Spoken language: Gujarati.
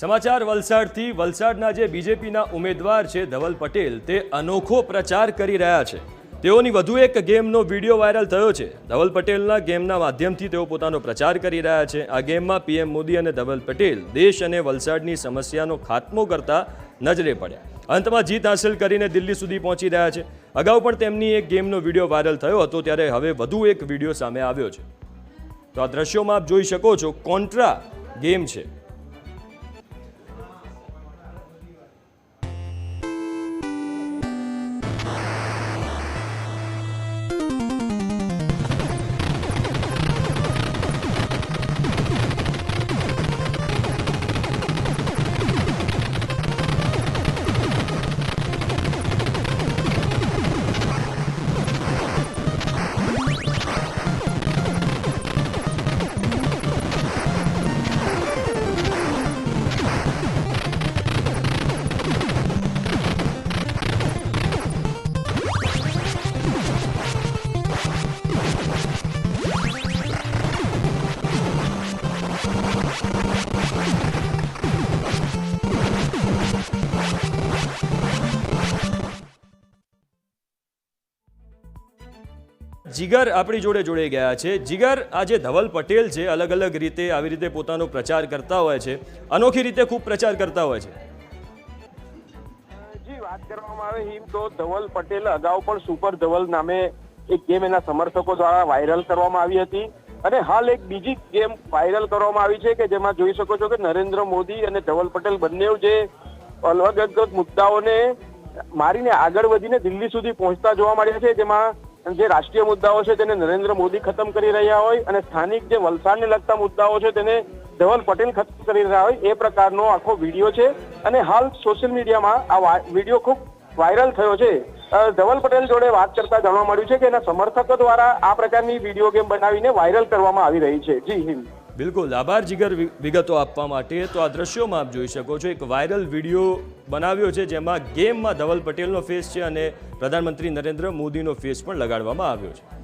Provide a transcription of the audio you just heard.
સમાચાર વલસાડથી વલસાડના જે બીજેપીના ઉમેદવાર છે ધવલ પટેલ તે અનોખો પ્રચાર કરી રહ્યા છે। તેઓની વધુ એક ગેમનો વિડીયો વાયરલ થયો છે। ધવલ પટેલના ગેમના માધ્યમથી તેઓ પોતાનો પ્રચાર કરી રહ્યા છે। આ ગેમમાં પીએમ મોદી અને ધવલ પટેલ દેશ અને વલસાડની સમસ્યાનો ખાત્મો કરતા નજરે પડ્યા। અંતમાં જીત હાંસલ કરીને દિલ્હી સુધી પહોંચી રહ્યા છે। અગાઉ પણ તેમની એક ગેમનો વિડીયો વાયરલ થયો હતો, ત્યારે હવે વધુ એક વિડીયો સામે આવ્યો છે। તો આ દ્રશ્યોમાં આપ જોઈ શકો છો, કોન્ટ્રા ગેમ છે। જીગર આપણી જોડે જોડાઈ ગયા છે। જીગર, આજે ધવલ પટેલ છે અલગ અલગ રીતે આવી રીતે પોતાનો પ્રચાર કરતા હોય છે, અનોખી રીતે ખૂબ પ્રચાર કરતા હોય છે। જી, વાત કરવામાં આવે હિમ તો ધવલ પટેલ અગાઉ પણ સુપર ધવલ નામે એક ગેમ એના સમર્થકો દ્વારા વાયરલ કરવામાં આવી હતી અને હાલ એક બીજી ગેમ વાયરલ કરવામાં આવી છે કે જેમાં જોઈ શકો છો કે નરેન્દ્ર મોદી અને ધવલ પટેલ બંને જે અલગ અલગ મુદ્દાઓને મારીને આગળ વધીને દિલ્હી સુધી પહોંચતા જોવા મળ્યા છે। જેમાં જે રાષ્ટ્રીય મુદ્દાઓ છે તેને નરેન્દ્ર મોદી ખતમ કરી રહ્યા હોય અને સ્થાનિક જે વલસાડને લગતા મુદ્દાઓ છે તેને ધવલ પટેલ ખતમ કરી રહ્યા હોય એ પ્રકારનો આખો વિડીયો છે અને હાલ સોશિયલ મીડિયામાં આ વિડીયો ખૂબ વાયરલ થયો છે। ધવલ પટેલ જોડે વાત કરતા જાણવા મળ્યું છે કે એના સમર્થકો દ્વારા આ પ્રકારની વિડીયો ગેમ બનાવીને વાયરલ કરવામાં આવી રહી છે। જી હિમ, બિલકુલ આભાર જીગર વિગતો આપવા માટે। તો આ દ્રશ્યોમાં આપ જોઈ શકો છો, એક વાયરલ વિડીયો બનાવ્યો છે જેમાં ગેમમાં ધવલ પટેલનો ફેસ છે અને પ્રધાનમંત્રી નરેન્દ્ર મોદીનો ફેસ પણ લગાડવામાં આવ્યો છે।